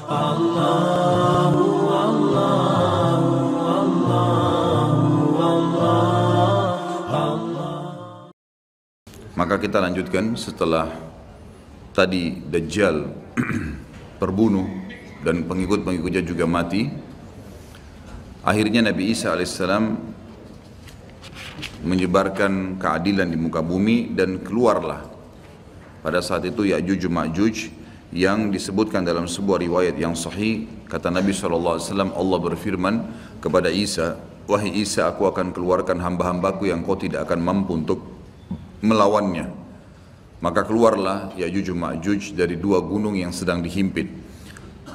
Maka kita lanjutkan setelah tadi Dajjal terbunuh dan pengikut-pengikutnya juga mati. Akhirnya Nabi Isa alaihissalam menyebarkan keadilan di muka bumi dan keluarlah pada saat itu Ya'juj Ma'juj yang disebutkan dalam sebuah riwayat yang sahih. Kata Nabi SAW, Allah berfirman kepada Isa, wahai Isa, aku akan keluarkan hamba-hambaku yang kau tidak akan mampu untuk melawannya. Maka keluarlah Ya'juj Ma'juj dari dua gunung yang sedang dihimpit.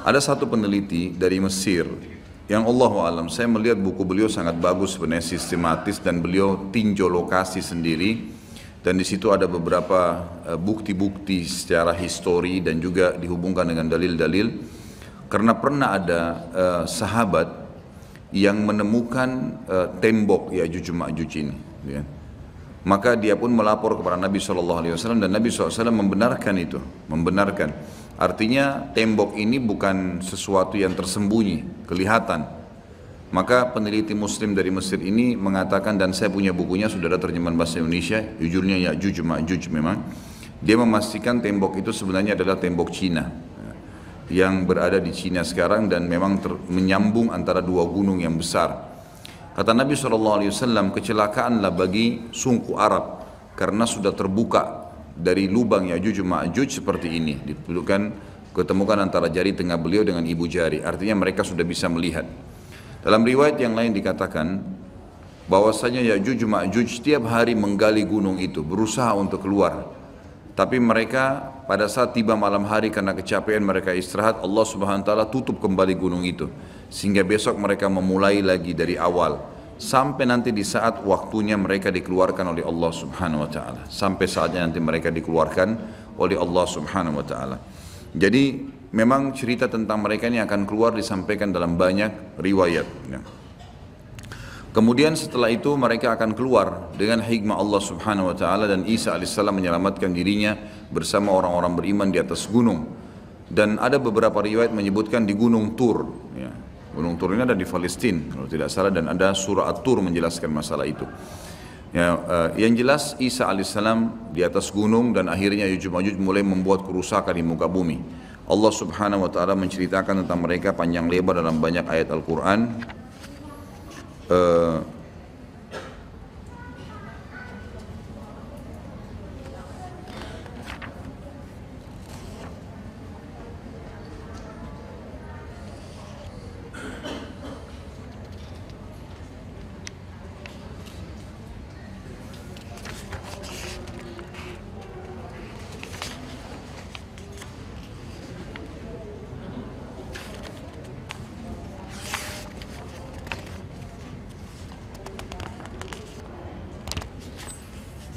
Ada satu peneliti dari Mesir yang Allahu alam, saya melihat buku beliau sangat bagus sebenarnya, sistematis, dan beliau tinjau lokasi sendiri, dan di situ ada beberapa bukti-bukti secara histori dan juga dihubungkan dengan dalil-dalil. Karena pernah ada sahabat yang menemukan tembok Ya'juj Ma'juj ini, ya. Maka dia pun melapor kepada Nabi SAW dan Nabi SAW membenarkan itu, membenarkan. Artinya tembok ini bukan sesuatu yang tersembunyi, kelihatan. Maka peneliti muslim dari Mesir ini mengatakan, dan saya punya bukunya, sudah ada terjemahan bahasa Indonesia, judulnya Ya'juj Ma'juj memang. Dia memastikan tembok itu sebenarnya adalah tembok Cina, yang berada di Cina sekarang dan memang menyambung antara dua gunung yang besar. Kata Nabi SAW, kecelakaanlah bagi suku Arab karena sudah terbuka dari lubang Ya'juj Ma'juj seperti ini. Ketemukan antara jari tengah beliau dengan ibu jari. Artinya mereka sudah bisa melihat. Dalam riwayat yang lain dikatakan bahwasanya Ya'juj Ma'juj setiap hari menggali gunung itu, berusaha untuk keluar. Tapi mereka pada saat tiba malam hari karena kecapean mereka istirahat, Allah Subhanahu wa taala tutup kembali gunung itu. Sehingga besok mereka memulai lagi dari awal. Sampai nanti di saat waktunya mereka dikeluarkan oleh Allah Subhanahu wa taala. Sampai saatnya nanti mereka dikeluarkan oleh Allah Subhanahu wa taala. Jadi memang cerita tentang mereka ini akan keluar disampaikan dalam banyak riwayat. Kemudian setelah itu mereka akan keluar dengan hikmah Allah Subhanahu wa taala, dan Isa alaihissalam menyelamatkan dirinya bersama orang-orang beriman di atas gunung. Dan ada beberapa riwayat menyebutkan di Gunung Tur, ya. Gunung Tur ini ada di Palestina kalau tidak salah, dan ada surah At-Tur menjelaskan masalah itu. Ya, yang jelas Isa alaihissalam di atas gunung dan akhirnya Ya'juj Ma'juj mulai membuat kerusakan di muka bumi. Allah Subhanahu wa taala menceritakan tentang mereka panjang lebar dalam banyak ayat Al-Qur'an.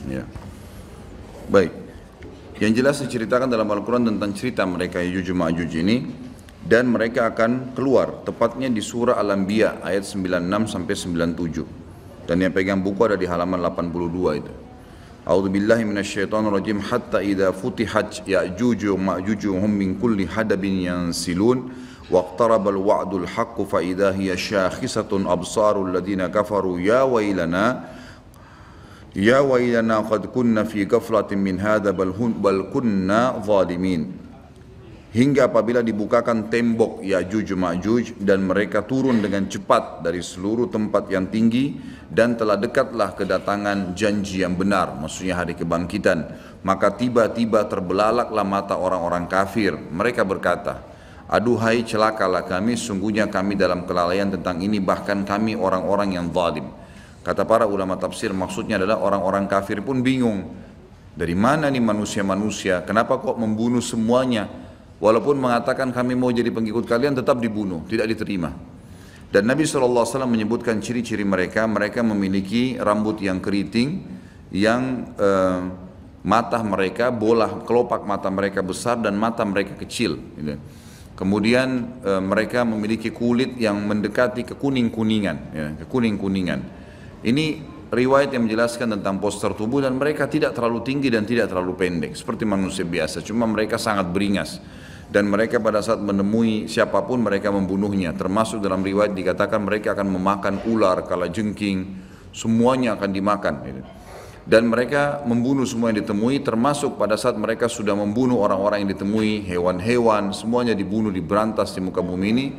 Ya. Baik. Yang jelas diceritakan dalam Al-Quran tentang cerita mereka Ya'juj Ma'juj ini, dan mereka akan keluar tepatnya di surah Al-Anbiya ayat 96 sampai 97. Dan yang pegang buku ada di halaman 82 itu. A'udzubillahi minasyaitonirrajim, hatta idza futihat Ya'juj Ma'juj hum min kulli hadabin yansilun waqtarabal wa'dul haqqu fa idza hiya syakhisatun absarul ladzina kafaru ya wailana qad kunna fi ghaflatin min hadza bal kunna zalimin. Hingga apabila dibukakan tembok Ya'juj Ma'juj dan mereka turun dengan cepat dari seluruh tempat yang tinggi, dan telah dekatlah kedatangan janji yang benar, maksudnya hari kebangkitan, maka tiba-tiba terbelalaklah mata orang-orang kafir. Mereka berkata, aduhai celakalah kami, sungguhnya kami dalam kelalaian tentang ini, bahkan kami orang-orang yang zalim. Kata para ulama tafsir, maksudnya adalah orang-orang kafir pun bingung. Dari mana nih manusia-manusia? Kenapa kok membunuh semuanya? Walaupun mengatakan kami mau jadi pengikut kalian, tetap dibunuh, tidak diterima. Dan Nabi SAW menyebutkan ciri-ciri mereka. Mereka memiliki rambut yang keriting, yang mata mereka, bola kelopak mata mereka besar dan mata mereka kecil. Kemudian mereka memiliki kulit yang mendekati kekuning-kuningan, ya, kekuning-kuningan. Ini riwayat yang menjelaskan tentang postur tubuh, dan mereka tidak terlalu tinggi dan tidak terlalu pendek seperti manusia biasa, cuma mereka sangat beringas. Dan mereka pada saat menemui siapapun mereka membunuhnya. Termasuk dalam riwayat dikatakan mereka akan memakan ular, kalajengking, semuanya akan dimakan. Dan mereka membunuh semua yang ditemui, termasuk pada saat mereka sudah membunuh orang-orang yang ditemui, hewan-hewan, semuanya dibunuh, diberantas di muka bumi ini.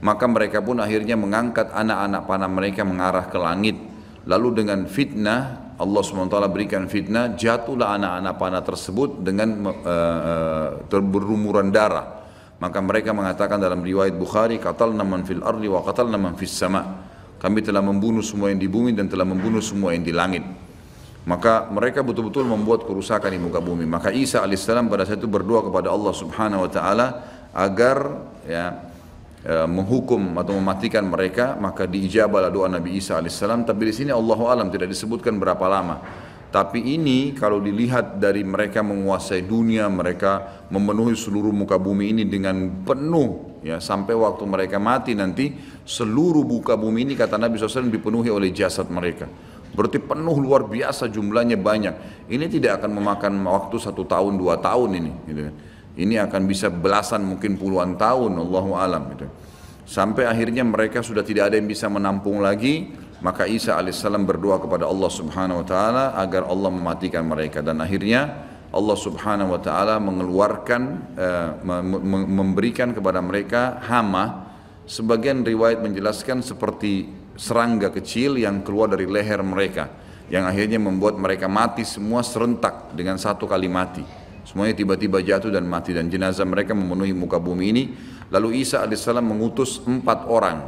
Maka mereka pun akhirnya mengangkat anak-anak panah mereka mengarah ke langit. Lalu dengan fitnah, Allah SWT berikan fitnah, jatuhlah anak-anak panah tersebut dengan berlumuran darah. Maka mereka mengatakan dalam riwayat Bukhari, qatalna man fil ardi wa qatalna man fis sama. Kami telah membunuh semua yang di bumi dan telah membunuh semua yang di langit. Maka mereka betul-betul membuat kerusakan di muka bumi. Maka Isa alaihissalam pada saat itu berdoa kepada Allah Subhanahu wa taala agar menghukum atau mematikan mereka, maka diijabahlah doa Nabi Isa alaihissalam. Tapi di sini Allahu alam tidak disebutkan berapa lama. Tapi ini kalau dilihat dari mereka menguasai dunia, mereka memenuhi seluruh muka bumi ini dengan penuh, ya, sampai waktu mereka mati nanti seluruh muka bumi ini kata Nabi SAW dipenuhi oleh jasad mereka. Berarti penuh luar biasa, jumlahnya banyak. Ini tidak akan memakan waktu 1 tahun 2 tahun ini, gitu kan. Ini akan bisa belasan mungkin puluhan tahun, Allahu alam, gitu. Sampai akhirnya mereka sudah tidak ada yang bisa menampung lagi, maka Isa alaihissalam berdoa kepada Allah Subhanahu wa taala agar Allah mematikan mereka. Dan akhirnya Allah Subhanahu wa taala mengeluarkan memberikan kepada mereka hama. Sebagian riwayat menjelaskan seperti serangga kecil yang keluar dari leher mereka, yang akhirnya membuat mereka mati semua serentak dengan satu kali mati. Semuanya tiba-tiba jatuh dan mati, dan jenazah mereka memenuhi muka bumi ini. Lalu Isa alaihissalam mengutus 4 orang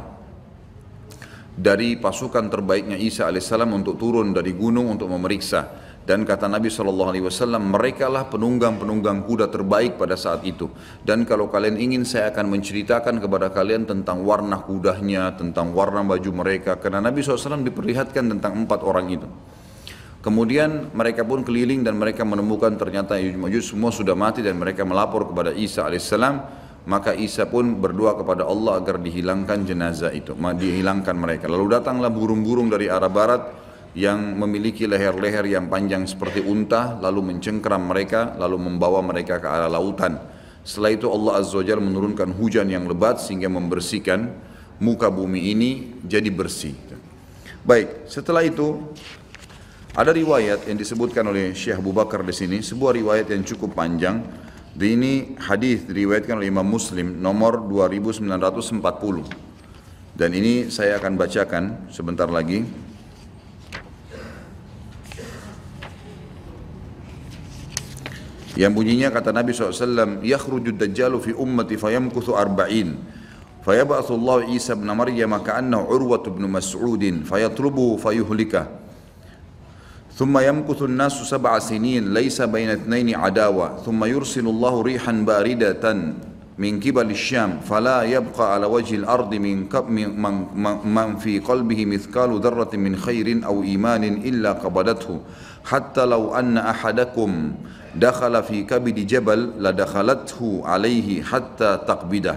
dari pasukan terbaiknya Isa alaihissalam untuk turun dari gunung untuk memeriksa. Dan kata Nabi SAW, mereka lah penunggang-penunggang kuda terbaik pada saat itu. Dan kalau kalian ingin, saya akan menceritakan kepada kalian tentang warna kudanya, tentang warna baju mereka. Karena Nabi SAW diperlihatkan tentang 4 orang itu. Kemudian mereka pun keliling dan mereka menemukan ternyata Ya'juj Ma'juj semua sudah mati, dan mereka melapor kepada Isa alaihissalam. Maka Isa pun berdoa kepada Allah agar dihilangkan jenazah itu, dihilangkan mereka. Lalu datanglah burung-burung dari arah barat yang memiliki leher-leher yang panjang seperti unta, lalu mencengkeram mereka, lalu membawa mereka ke arah lautan. Setelah itu Allah Azza wa Jalla menurunkan hujan yang lebat sehingga membersihkan muka bumi ini jadi bersih. Baik, setelah itu ada riwayat yang disebutkan oleh Syekh Abu Bakar di sini, sebuah riwayat yang cukup panjang. Ini hadis diriwayatkan oleh Imam Muslim nomor 2940. Dan ini saya akan bacakan sebentar lagi. Yang bunyinya kata Nabi SAW, "Yakhrujud dajjalu fi ummati fayamkuthu arba'in, fayab'athu Allah Isa ibn Maryam ka'annahu Urwah ibn Mas'ud, fayatlubuhu fayuhlikah. ثم يمكث الناس 7 سنين ليس بين اثنين عداوة ثم يرسل الله ريحا باردة من قبل الشام فلا يبقى على وجه الأرض من في قلبه مثقال ذرة من خير أو إيمان إلا قبضته حتى لو أن أحدكم دخل في كبد جبل لدخلته عليه حتى تقبضه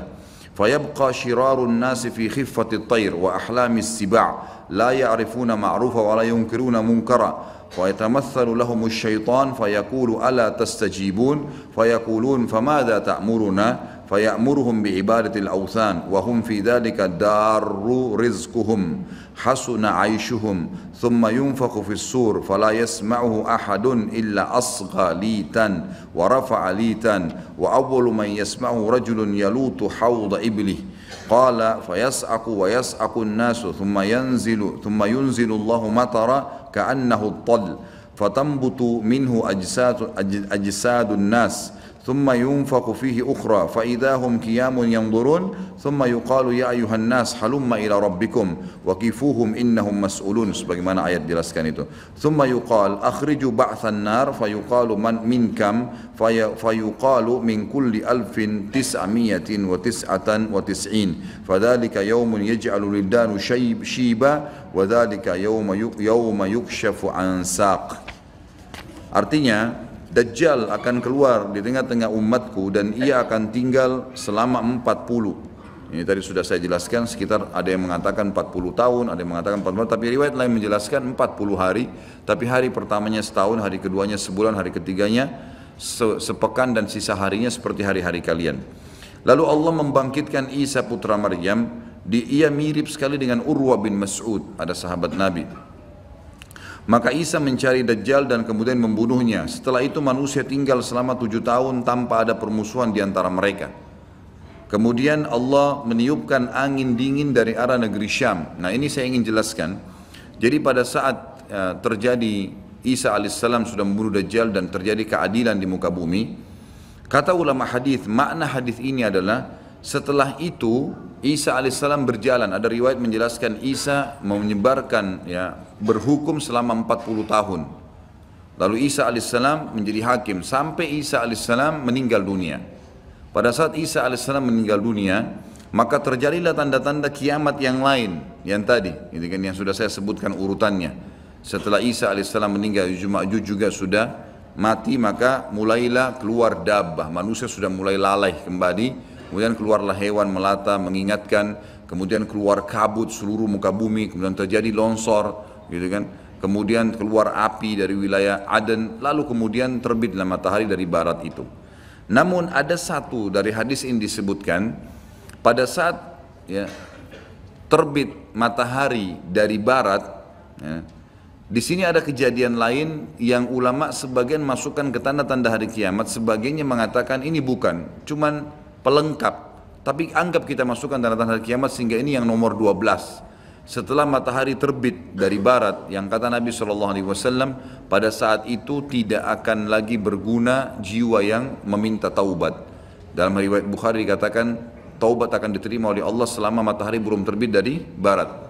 فيبقى شرار الناس في خفة الطير وأحلام السباع لا يعرفون معروفا ولا ينكرون منكرا ويتمثل لهم الشيطان فيقول ألا تستجيبون فيقولون فماذا تأمرنا فيأمرهم بعبادة الأوثان وهم في ذلك دار رزقهم حسن عيشهم ثم ينفخ في الصور فلا يسمعه أحد إلا أصغى ليتا ورفع ليتا وأول من يسمعه رجل يلوط حوض إبله قال فيسعق ويسعق الناس ثم ينزل الله مطرا كأنه الطل فتنبت منه أجساد الناس ثم ينفخ فيه أخرى فإذا هم قيام ينظرون ثم يقال يا أيها الناس هلم إلى ربكم وقفوهم إنهم مسؤولون sebagaimana ayat jelaskan itu ثم يقال أخرجوا بعث النار فيقال من كم فيقال من كل 1999 فذلك يوم يجعل الولدان شيبا وذلك يوم يكشف عن ساق. Artinya Dajjal akan keluar di tengah-tengah umatku dan ia akan tinggal selama 40. Ini tadi sudah saya jelaskan, sekitar ada yang mengatakan 40 tahun, ada yang mengatakan 40 tahun, tapi riwayat lain menjelaskan 40 hari, tapi hari pertamanya setahun, hari keduanya sebulan, hari ketiganya sepekan dan sisa harinya seperti hari-hari kalian. Lalu Allah membangkitkan Isa putra Maryam, ia mirip sekali dengan Urwa bin Mas'ud, ada sahabat Nabi. Maka Isa mencari Dajjal dan kemudian membunuhnya. Setelah itu manusia tinggal selama 7 tahun tanpa ada permusuhan di antara mereka. Kemudian Allah meniupkan angin dingin dari arah negeri Syam. Nah ini saya ingin jelaskan. Jadi pada saat terjadi Isa alaihissalam sudah membunuh Dajjal dan terjadi keadilan di muka bumi, kata ulama hadis, makna hadis ini adalah setelah itu Isa alaihissalam berjalan. Ada riwayat menjelaskan Isa menyebarkan, berhukum selama 40 tahun. Lalu Isa alaihissalam menjadi hakim sampai Isa alaihissalam meninggal dunia. Pada saat Isa alaihissalam meninggal dunia, maka terjadilah tanda-tanda kiamat yang lain, yang tadi, gitu kan, yang sudah saya sebutkan urutannya. Setelah Isa alaihissalam meninggal, Ya'juj Ma'juj juga sudah mati, maka mulailah keluar dabbah, manusia sudah mulai lalai kembali. Kemudian keluarlah hewan melata mengingatkan, kemudian keluar kabut seluruh muka bumi, kemudian terjadi longsor, gitu kan. Kemudian keluar api dari wilayah Aden, lalu kemudian terbitlah matahari dari barat itu. Namun ada satu dari hadis ini disebutkan, pada saat terbit matahari dari barat, di sini ada kejadian lain yang ulama sebagian masukkan ke tanda-tanda hari kiamat, sebagiannya mengatakan ini bukan, cuman pelengkap, tapi anggap kita masukkan tanda-tanda hari kiamat sehingga ini yang nomor 12. Setelah matahari terbit dari barat, yang kata Nabi SAW, pada saat itu tidak akan lagi berguna jiwa yang meminta taubat. Dalam riwayat Bukhari dikatakan taubat akan diterima oleh Allah selama matahari belum terbit dari barat.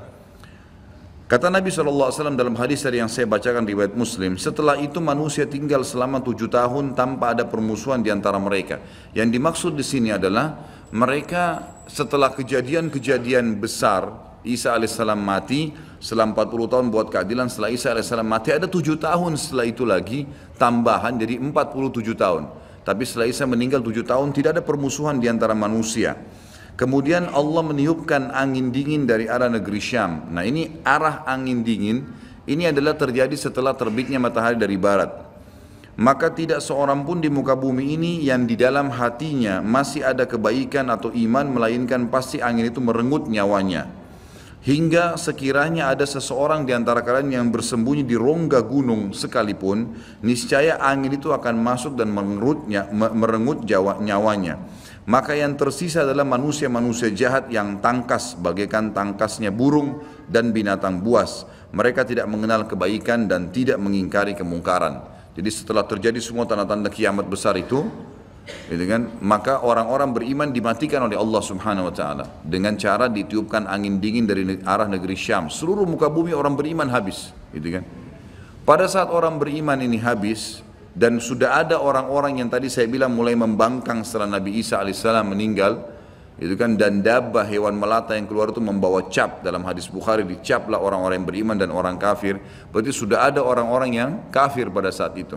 Kata Nabi SAW dalam hadis yang saya bacakan riwayat Muslim, setelah itu manusia tinggal selama 7 tahun tanpa ada permusuhan di antara mereka. Yang dimaksud di sini adalah mereka setelah kejadian-kejadian besar, Isa alaihissalam mati, setelah 40 tahun buat keadilan, setelah Isa alaihissalam mati ada 7 tahun setelah itu lagi tambahan, jadi 47 tahun. Tapi setelah Isa meninggal 7 tahun tidak ada permusuhan di antara manusia. Kemudian Allah meniupkan angin dingin dari arah negeri Syam. Nah ini arah angin dingin, ini adalah terjadi setelah terbitnya matahari dari barat. Maka tidak seorang pun di muka bumi ini yang di dalam hatinya masih ada kebaikan atau iman, melainkan pasti angin itu merenggut nyawanya. Hingga sekiranya ada seseorang di antara kalian yang bersembunyi di rongga gunung sekalipun, niscaya angin itu akan masuk dan merenggut nyawanya. Maka yang tersisa adalah manusia-manusia jahat yang tangkas bagaikan tangkasnya burung dan binatang buas. Mereka tidak mengenal kebaikan dan tidak mengingkari kemungkaran. Jadi setelah terjadi semua tanda-tanda kiamat besar itu, gitu kan, maka orang-orang beriman dimatikan oleh Allah Subhanahu wa taala dengan cara ditiupkan angin dingin dari arah negeri Syam. Seluruh muka bumi orang beriman habis, gitu kan. Pada saat orang beriman ini habis, dan sudah ada orang-orang yang tadi saya bilang mulai membangkang setelah Nabi Isa alaihissalam meninggal, itu kan, dan dabbah hewan melata yang keluar itu membawa cap. Dalam hadis Bukhari dicaplah orang-orang yang beriman dan orang kafir. Berarti sudah ada orang-orang yang kafir pada saat itu.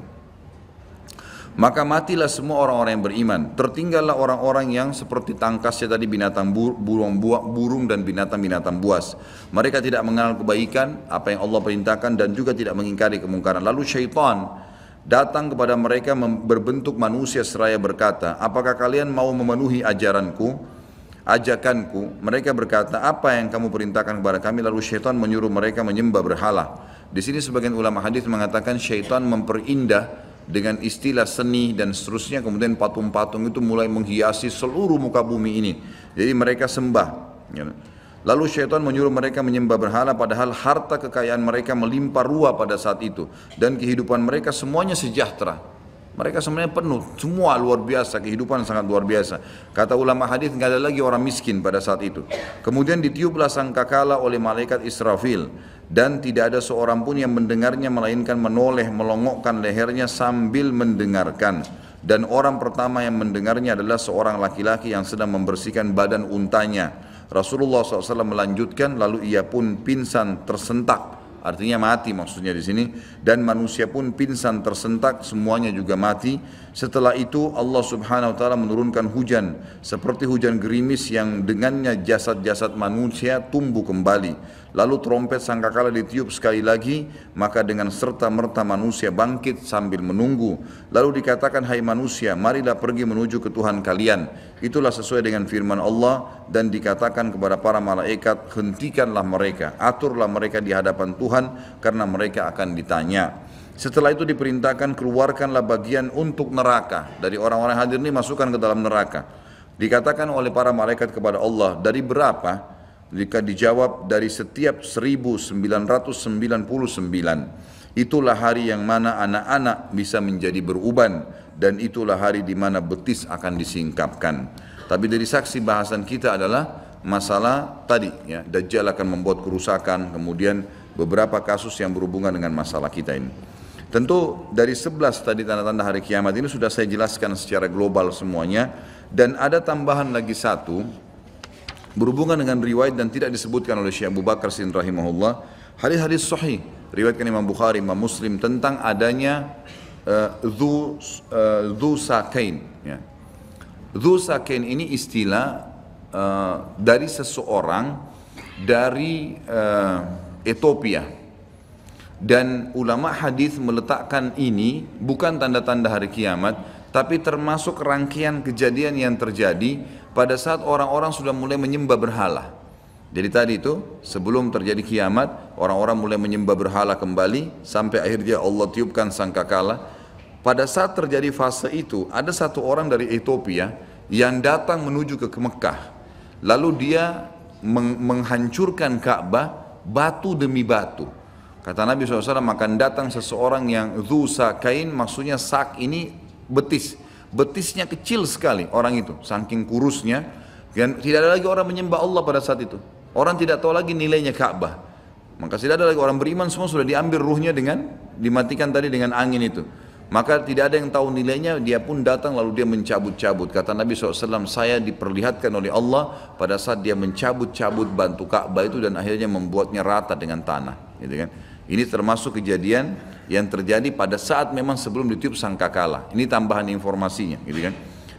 Maka matilah semua orang-orang yang beriman. Tertinggallah orang-orang yang seperti tangkasnya tadi binatang burung dan binatang-binatang buas. Mereka tidak mengenal kebaikan, apa yang Allah perintahkan, dan juga tidak mengingkari kemungkaran. Lalu syaitan datang kepada mereka berbentuk manusia seraya berkata, apakah kalian mau memenuhi ajakanku? Mereka berkata, apa yang kamu perintahkan kepada kami? Lalu syaitan menyuruh mereka menyembah berhala. Di sini sebagian ulama hadis mengatakan syaitan memperindah dengan istilah seni dan seterusnya, kemudian patung-patung itu mulai menghiasi seluruh muka bumi ini. Jadi mereka sembah. Lalu syaitan menyuruh mereka menyembah berhala, padahal harta kekayaan mereka melimpah ruah pada saat itu, dan kehidupan mereka semuanya sejahtera. Mereka semuanya penuh, semua luar biasa, kehidupan sangat luar biasa. Kata ulama hadis, nggak ada lagi orang miskin pada saat itu. Kemudian ditiuplah sangkakala oleh malaikat Israfil, dan tidak ada seorang pun yang mendengarnya melainkan menoleh melongokkan lehernya sambil mendengarkan. Dan orang pertama yang mendengarnya adalah seorang laki-laki yang sedang membersihkan badan untanya. Rasulullah SAW melanjutkan, lalu ia pun pingsan tersentak, artinya mati maksudnya di sini, dan manusia pun pingsan tersentak, semuanya juga mati. Setelah itu Allah Subhanahu wa taala menurunkan hujan seperti hujan gerimis yang dengannya jasad-jasad manusia tumbuh kembali. Lalu trompet sangkakala ditiup sekali lagi, maka dengan serta-merta manusia bangkit sambil menunggu. Lalu dikatakan, hai manusia, marilah pergi menuju ke Tuhan kalian. Itulah sesuai dengan firman Allah, dan dikatakan kepada para malaikat, hentikanlah mereka, aturlah mereka di hadapan Tuhan, karena mereka akan ditanya. Setelah itu diperintahkan, keluarkanlah bagian untuk neraka. Dari orang-orang hadir ini masukkan ke dalam neraka. Dikatakan oleh para malaikat kepada Allah, dari berapa? Jika dijawab, dari setiap 1999. Itulah hari yang mana anak-anak bisa menjadi beruban, dan itulah hari di mana betis akan disingkapkan. Tapi dari saksi bahasan kita adalah masalah tadi, ya, Dajjal akan membuat kerusakan, kemudian beberapa kasus yang berhubungan dengan masalah kita ini. Tentu dari 11 tadi tanda-tanda hari kiamat ini sudah saya jelaskan secara global semuanya, dan ada tambahan lagi satu berhubungan dengan riwayat dan tidak disebutkan oleh Syekh Abu Bakar Sin rahimahullah, hadis-hadis sahih riwayatkan Imam Bukhari, Imam Muslim, tentang adanya dzu sakain, ya. Dzu sakain ini istilah dari seseorang dari Ethiopia, dan ulama hadis meletakkan ini bukan tanda-tanda hari kiamat, tapi termasuk rangkaian kejadian yang terjadi pada saat orang-orang sudah mulai menyembah berhala. Jadi tadi itu sebelum terjadi kiamat, orang-orang mulai menyembah berhala kembali, sampai akhirnya Allah tiupkan sangkakala. Pada saat terjadi fase itu, ada satu orang dari Ethiopia yang datang menuju ke Mekah. Lalu dia menghancurkan Ka'bah batu demi batu. Kata Nabi SAW, akan datang seseorang yang dzu sakain, maksudnya sak ini betis. Betisnya kecil sekali orang itu, saking kurusnya, dan tidak ada lagi orang menyembah Allah pada saat itu. Orang tidak tahu lagi nilainya Ka'bah. Maka tidak ada lagi orang beriman, semua sudah diambil ruhnya dengan dimatikan tadi dengan angin itu. Maka tidak ada yang tahu nilainya, dia pun datang lalu dia mencabut-cabut. Kata Nabi SAW, saya diperlihatkan oleh Allah pada saat dia mencabut-cabut bantu Ka'bah itu dan akhirnya membuatnya rata dengan tanah. Gitu kan? Ini termasuk kejadian yang terjadi pada saat memang sebelum ditiup sangkakala. Ini tambahan informasinya, gitu kan?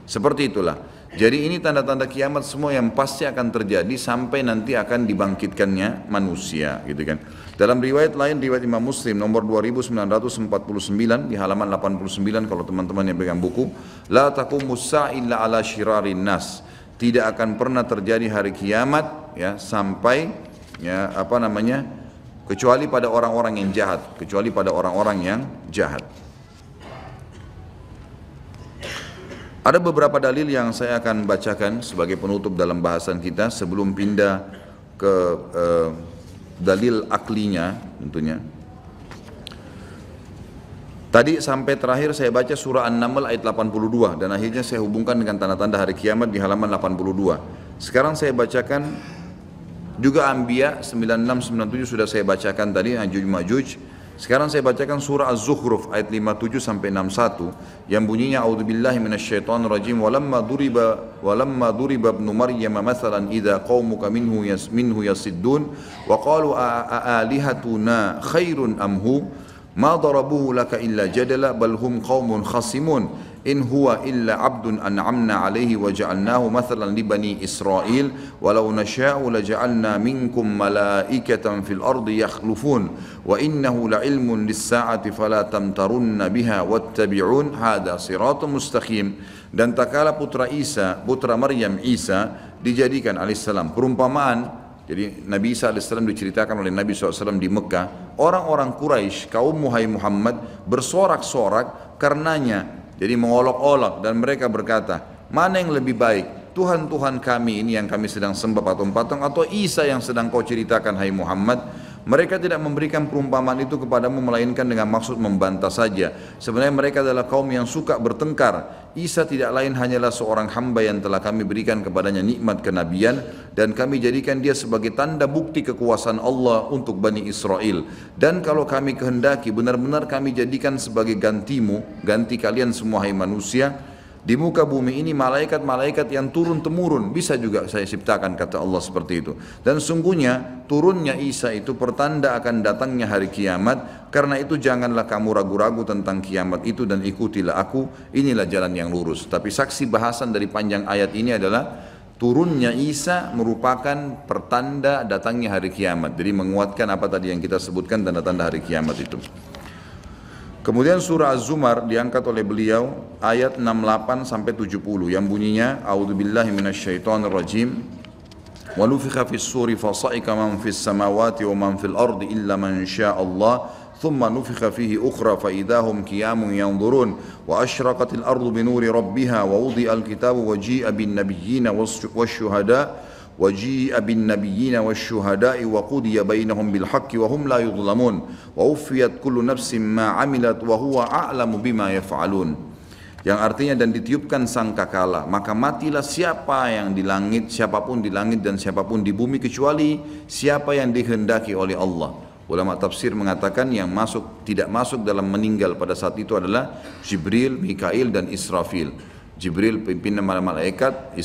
Seperti itulah. Jadi ini tanda-tanda kiamat semua yang pasti akan terjadi sampai nanti akan dibangkitkannya manusia, gitu kan? Dalam riwayat lain, riwayat Imam Muslim nomor 2949 di halaman 89, kalau teman-teman yang pegang buku, la taqumus sa'a illa ala syirarin nas. Tidak akan pernah terjadi hari kiamat, ya, sampai, ya, kecuali pada orang-orang yang jahat, kecuali pada orang-orang yang jahat. Ada beberapa dalil yang saya akan bacakan sebagai penutup dalam bahasan kita sebelum pindah ke dalil aklinya tentunya. Tadi sampai terakhir saya baca surah An-Naml ayat 82 dan akhirnya saya hubungkan dengan tanda-tanda hari kiamat di halaman 82. Sekarang saya bacakan juga Anbiya 96-97 sudah saya bacakan tadi, Ya'juj Ma'juj. Sekarang saya bacakan surah Az-Zukhruf ayat 57 sampai 61 yang bunyinya a'udzubillahi minasyaitonir rajim walamma duriba ibnu maryam mathalan idza qaumuka minhu yasiddun wa qalu alihatuna khairun am hu ma darabuhu laka illa jadala bal hum qaumun khasimun in huwa illa abdun an'amna alaihi wa ja'alnahu mathalan li bani Israil walau nasha'u laja'alna minkum malaikatan fil ardi yakhlufun wa innahu la'ilmun lis-sa'ati fala tamtarunna biha wattabi'un hadha siratun mustaqim. Dan tak kala putra Maryam Isa dijadikan alaihissalam perumpamaan. Jadi Nabi Isa alaihissalam diceritakan oleh Nabi SAW di Mekah, orang-orang Quraisy kaum Muhammad bersorak-sorak karenanya, jadi mengolok-olok, dan mereka berkata, mana yang lebih baik, Tuhan-Tuhan kami ini yang kami sedang sembah patung-patung, atau Isa yang sedang kau ceritakan hai Muhammad? Mereka tidak memberikan perumpamaan itu kepadamu melainkan dengan maksud membantah saja. Sebenarnya mereka adalah kaum yang suka bertengkar. Isa tidak lain hanyalah seorang hamba yang telah kami berikan kepadanya nikmat kenabian dan kami jadikan dia sebagai tanda bukti kekuasaan Allah untuk Bani Israel. Dan kalau kami kehendaki, benar-benar kami jadikan sebagai gantimu, ganti kalian semua hai manusia, di muka bumi ini malaikat-malaikat yang turun-temurun bisa juga saya ciptakan, kata Allah seperti itu. Dan sungguhnya turunnya Isa itu pertanda akan datangnya hari kiamat. Karena itu janganlah kamu ragu-ragu tentang kiamat itu dan ikutilah aku, inilah jalan yang lurus. Tapi saksi bahasan dari panjang ayat ini adalah turunnya Isa merupakan pertanda datangnya hari kiamat. Jadi menguatkan apa tadi yang kita sebutkan tanda-tanda hari kiamat itu. Kemudian surah Az-Zumar diangkat oleh beliau ayat 68 sampai 70 yang bunyinya A'udzubillahi minasyaitonirrajim. Wa nufikha fis suri fa sa'ika man fis samawati wa man fil ardi illa man syaa Allah. ثم نفخ فيه أخرى فإذا هم قيام ينظرون وأشرقت الأرض بنور ربها ووضع الكتاب وجيء بالنبيين والشهداء وقضي بينهم بالحق وهم لا يظلمون ووفيت كل نفس ما عملت وهو أعلم بما يفعلون. Yang artinya dan ditiupkan sangkakala, maka matilah siapa yang di langit, siapapun di langit dan siapapun di bumi kecuali siapa yang dikehendaki oleh Allah. Ulama tafsir mengatakan yang tidak masuk dalam meninggal pada saat itu adalah Jibril, Mikail dan Israfil. Jibril pimpinan malaikat,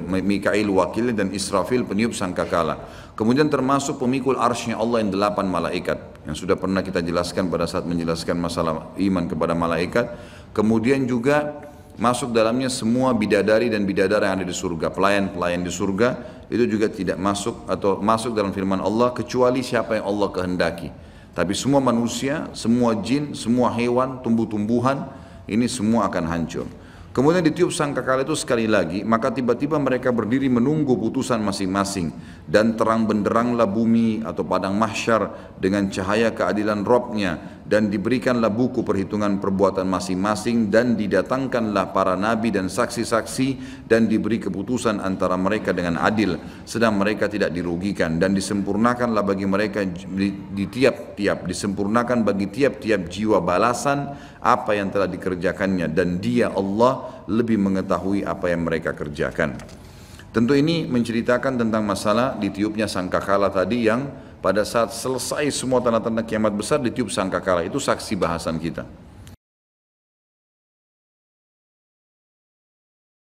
Mikail wakil dan Israfil peniup sangkakala. Kemudian termasuk pemikul arsy-Nya Allah yang 8 malaikat yang sudah pernah kita jelaskan pada saat menjelaskan masalah iman kepada malaikat. Kemudian juga masuk dalamnya semua bidadari dan bidadara yang ada di surga, pelayan-pelayan di surga. Itu juga tidak masuk atau masuk dalam firman Allah kecuali siapa yang Allah kehendaki. Tapi semua manusia, semua jin, semua hewan, tumbuh-tumbuhan ini semua akan hancur. Kemudian ditiup sangkakala itu sekali lagi, maka tiba-tiba mereka berdiri menunggu putusan masing-masing dan terang benderanglah bumi atau padang mahsyar dengan cahaya keadilan Rabb-Nya dan diberikanlah buku perhitungan perbuatan masing-masing dan didatangkanlah para nabi dan saksi-saksi dan diberi keputusan antara mereka dengan adil sedang mereka tidak dirugikan dan disempurnakanlah bagi mereka disempurnakan bagi tiap-tiap jiwa balasan apa yang telah dikerjakannya dan Dia Allah lebih mengetahui apa yang mereka kerjakan. Tentu ini menceritakan tentang masalah ditiupnya sangkakala tadi yang pada saat selesai semua tanda-tanda kiamat besar ditiup sangkakala, itu saksi bahasan kita.